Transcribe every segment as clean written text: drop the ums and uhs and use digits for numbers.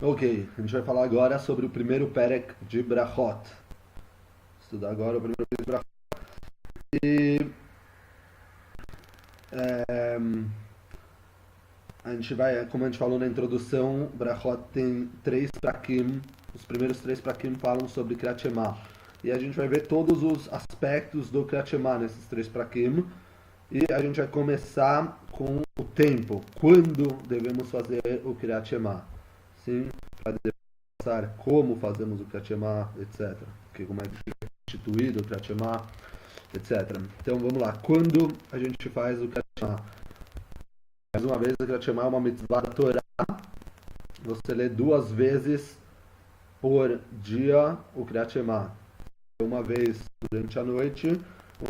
Ok, a gente vai falar agora sobre o primeiro Perek de Brachot. Estudar agora o primeiro Perek de Brachot. E é, a gente vai, como a gente falou na introdução, Brachot tem três prakim. Os primeiros três prakim falam sobre Kriyat Shema. E a gente vai ver todos os aspectos do Kriyat Shema nesses três prakim. E a gente vai começar com o tempo. Quando devemos fazer o Kriyat Shema? Sim, para demonstrar como fazemos o Kriyat Shema, etc. Como é que é instituído o Kriyat Shema, etc. Então vamos lá. Quando a gente faz o Kriyat Shema? Mais uma vez, o Kriyat Shema é uma mitzvah da Torá. Você lê duas vezes por dia o Kriyat Shema. Uma vez durante a noite,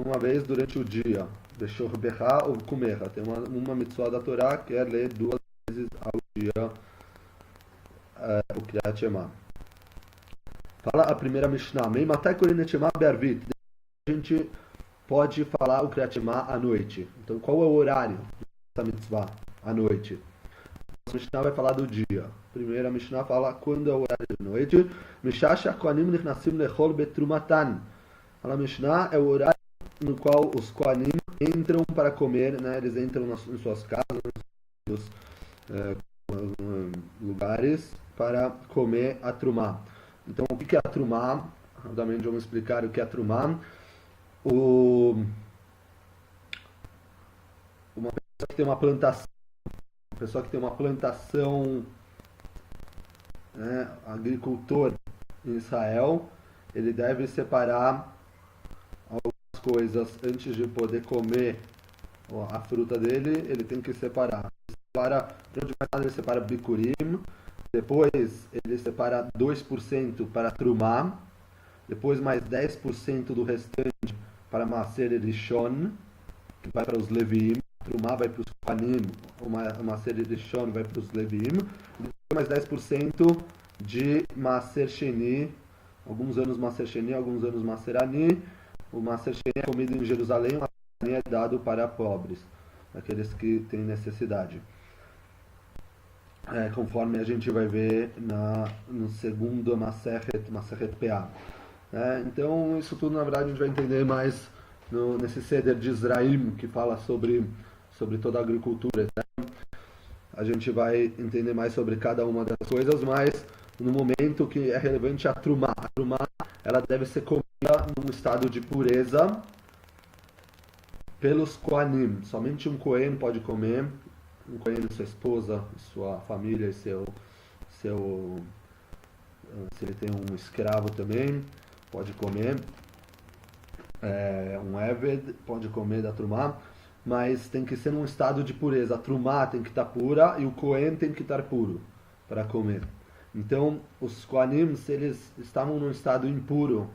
uma vez durante o dia. Deixou berrar ou comer. Tem uma mitzvah da Torá que é ler duas vezes ao dia o Kriyat Shema. Fala a primeira Mishnah. Meimatai Korin Shema Be'arvit. A gente pode falar o Kriyat Shema à noite. Então qual é o horário dessa mitzvah? À noite. A Mishnah vai falar do dia. Primeira Mishnah fala quando é o horário da noite. Mishash Kohanim Nichnasim Lechol Betrumatan. A Mishnah é o horário no qual os Kohanim entram para comer, né? Eles entram em suas casas, nos lugares, para comer a Trumá. Então, o que é a Trumá? Rapidamente vamos explicar o que é a Trumá. Uma pessoa que tem uma plantação, né, agricultor em Israel, ele deve separar algumas coisas antes de poder comer a fruta dele. Ele tem que separar. Ele separa bikurim, depois ele separa 2% para trumá, depois mais 10% do restante para maser rishon, que vai para os leviim. Trumá vai para os Kohanim, o Maser Rishon vai para os Leviim, e mais 10% de Maser Sheni, alguns anos Maser Sheni, alguns anos Maser Ani. O Maser Sheni é comido em Jerusalém, o Maser Ani é dado para pobres, aqueles que têm necessidade. Conforme a gente vai ver no segundo Maseret Peah. Então, isso tudo, na verdade, a gente vai entender mais nesse Seder de Israel, que fala sobre toda a agricultura. A gente vai entender mais sobre cada uma das coisas, mas no momento que é relevante a Trumá. A Trumá, ela deve ser comida num estado de pureza pelos Kohanim. Somente um Kohen pode comer. Um Kohen, sua esposa, sua família e se ele tem um escravo também, pode comer. Um Eved pode comer da Trumá, mas tem que ser num estado de pureza. A Trumá tem que estar pura e o Kohen tem que estar puro para comer. Então, os Kohanim, se eles estavam num estado impuro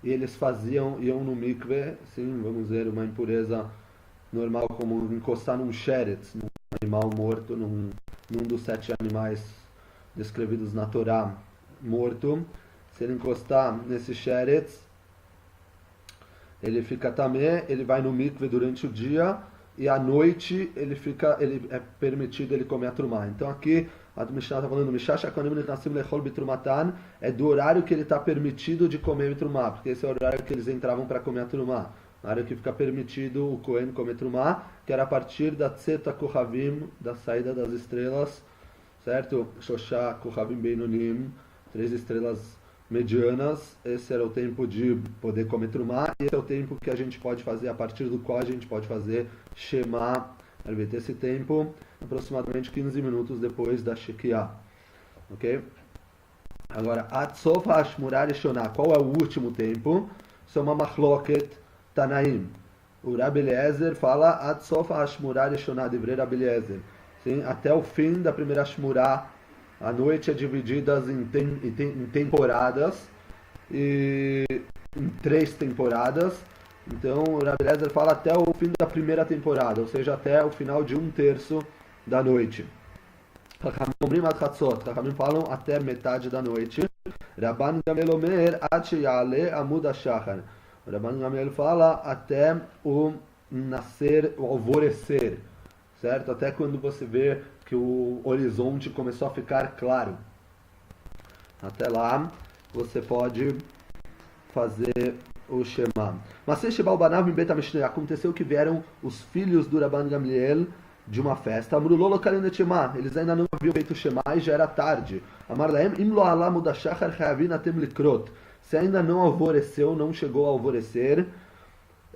e eles iam no mikve, sim, vamos ver, uma impureza normal, como encostar num sheretz, num animal morto, num dos 7 animais descrevidos na Torá, morto. Se ele encostar nesse sheretz, ele fica tamé, ele vai no mikve durante o dia e à noite ele é permitido ele comer a trumá. Então aqui a Mishnah está falando Mishash Kohanim Nichnasim Lechol Betrumatan, é do horário que ele está permitido de comer trumá, porque esse é o horário que eles entravam para comer a trumá. O horário que fica permitido o Kohen comer trumá, que era a partir da Tzeta Kohavim, da saída das estrelas, certo? Shoshá Kohavim Beinonim, 3 estrelas medianas. Esse era o tempo de poder comer trumá, e esse é o tempo que a gente pode fazer, a partir do qual a gente pode fazer Shema. Esse tempo, aproximadamente 15 minutos depois da Shekiah. Ok? Agora, Atsof HaShmurah Rishonah, qual é o último tempo? Isso é uma machloket Tanaim. O Rabbi Eliezer fala Atsof HaShmurah Rishonah, Divrei Rabbi Eliezer. Sim, até o fim da primeira Shmurah. A noite é dividida em temporadas, e em 3 temporadas. Então o Rabbi Eliezer fala até o fim da primeira temporada, ou seja, até o final de 1/3 da noite. Chachamim falam até metade da noite. Rabban Gamliel Omer ad sheyale amud hashachar. O Rabban Gamliel fala até o nascer, o alvorecer, certo? Até quando você vê que o horizonte começou a ficar claro. Até lá, você pode fazer o Shema. Mas se Balbanav em Bet HaMishnah, aconteceu que vieram os filhos do Rabban Gamliel de uma festa. Amrulolo Kalenet Shema. Eles ainda não haviam feito Shema e já era tarde. Amar Laem, Im lo alamu da shachar chayavin atem likrot. Se ainda não alvoreceu, não chegou a alvorecer,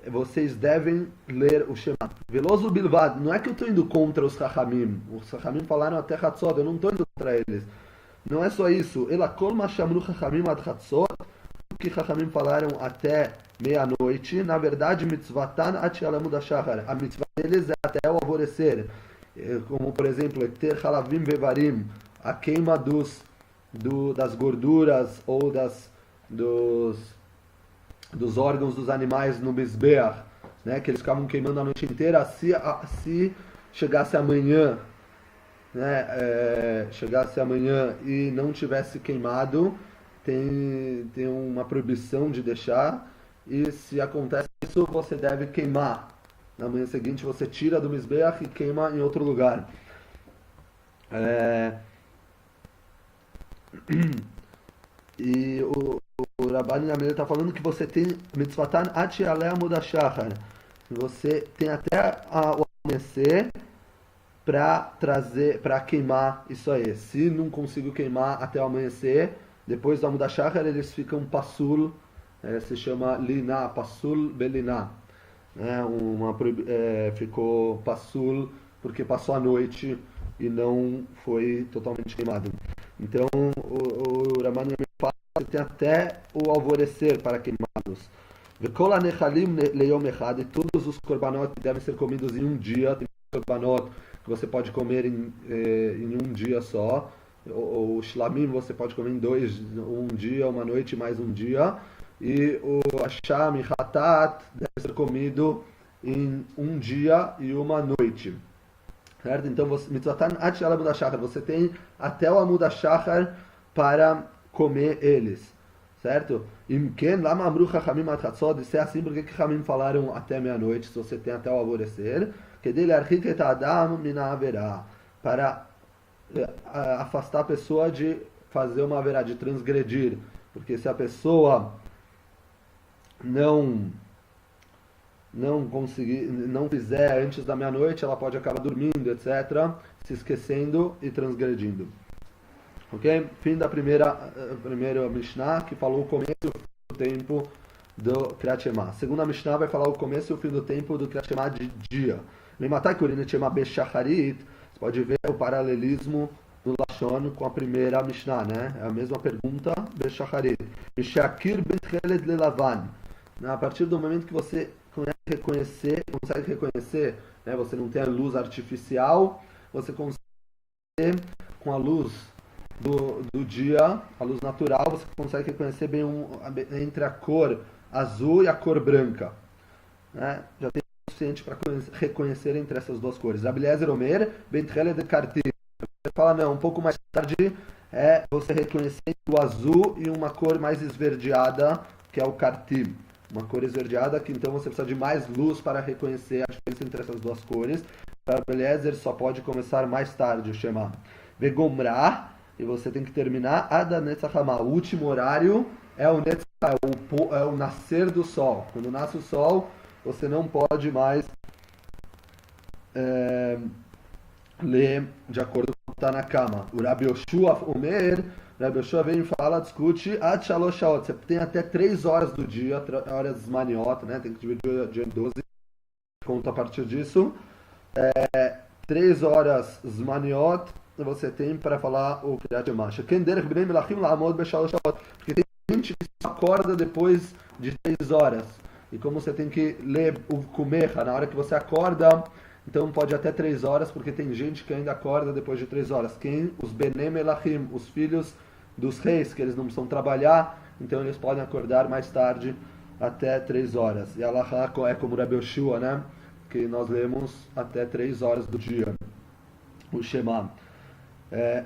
vocês devem ler o Shema. Veloso Bilvad, não é que eu estou indo contra os Chachamim. Os Chachamim falaram até Hatzot, eu não estou indo contra eles. Não é só isso. Ela kolma shamru Chachamim ad Hatzot, que Chachamim falaram até meia-noite. Na verdade, mitzvatan at yalamud hashachar. A mitzvah deles é até o alvorecer. Como, por exemplo, ter halavim vevarim, a queima das gorduras ou dos órgãos dos animais no Mizbeach, né, que eles ficavam queimando a noite inteira. Se chegasse amanhã, né, chegasse amanhã e não tivesse queimado, tem uma proibição de deixar, e se acontece isso, você deve queimar. Na manhã seguinte você tira do Mizbeach e queima em outro lugar. E o Rabban Gamliel está falando que você tem mitzvatan at yaleh amud hashachar. Você tem até o amanhecer para queimar isso aí. Se não consigo queimar até o amanhecer, depois do amud hashachar eles ficam pasul, se chama lina, pasul belina. Ficou pasul porque passou a noite e não foi totalmente queimado. Então o Rabban Gamliel fala que tem até o alvorecer para queimá-los. Vekol hanechalim leyom echad, e todos os korbanot devem ser comidos em um dia. Tem korbanot que você pode comer em um dia só. O shlamim você pode comer em um dia, uma noite mais um dia. E o asham e hatat deve ser comido em um dia e uma noite. Certo? Então, mitzvatan at yaleh amud hashachar, você tem até o amud hashachar para comer eles. Certo? Imken, lama amru chachamim ad chatzot, se é assim, porque que chachamim falaram até meia-noite, se você tem até o alvorecer? Kedei le'archik et ha'adam min ha'averah, para afastar a pessoa de fazer uma haverá, de transgredir. Porque se a pessoa não fizer antes da meia-noite, ela pode acabar dormindo, etc., se esquecendo e transgredindo. Ok? Fim da primeira Mishnah, que falou o começo e o fim do tempo do Kriyat Shema. A segunda Mishnah vai falar o começo e o fim do tempo do Kriyat Shema de dia. Lematai Kurinet Shema Beshacharit, você pode ver o paralelismo do Lashon com a primeira Mishnah, né? É a mesma pergunta, Beshacharit. Mishakir Betchelet Lelavan. A partir do momento que você consegue reconhecer, né? Você não tem a luz artificial, você consegue, com a luz do dia, a luz natural, você consegue reconhecer bem entre a cor azul e a cor branca. Né? Já tem o suficiente para reconhecer entre essas duas cores. Abeliezer Omer, Bentrele de Karti. Você fala, não, um pouco mais tarde você reconhecer o azul e uma cor mais esverdeada, que é o Karti. Uma cor esverdeada, que então você precisa de mais luz para reconhecer a diferença entre essas duas cores. Para Abeliezer só pode começar mais tarde o Shema. Vegomra, e você tem que terminar Ada Netzachama. O último horário é o Netzachama, é o nascer do sol. Quando nasce o sol, você não pode mais ler de acordo com o que está na cama. O Rabi Yoshua Omer, Rabi Yoshua vem e fala, discute Ad Shalosh Shaot. Você tem até 3 horas do dia, horas maniota, né? Tem que dividir o dia em 12. Conta a partir disso. 3 horas Zmaniot você tem para falar o Kriyat Shema. Porque tem gente que só acorda depois de 3 horas. E como você tem que ler o Kumecha na hora que você acorda, então pode até 3 horas, porque tem gente que ainda acorda depois de 3 horas. Os Benem Elachim, os filhos dos reis, que eles não precisam trabalhar, então eles podem acordar mais tarde até 3 horas. E Allah é como Rabi Yoshua, né? Que nós lemos até 3 horas do dia. O Shema.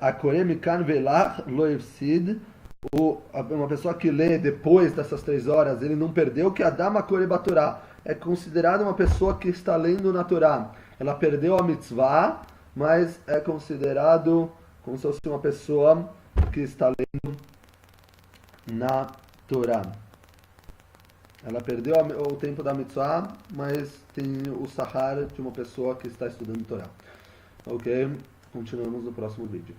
Akoremikan velach lo yefsid. Uma pessoa que lê depois dessas 3 horas, ele não perdeu que Adam Akore Batorá. É considerada uma pessoa que está lendo na Torá. Ela perdeu a mitzvah, mas é considerado como se fosse uma pessoa que está lendo na Torá. Ela perdeu o tempo da mitzvah, mas tem o sahar de uma pessoa que está estudando Torá. Ok? Continuamos no próximo vídeo.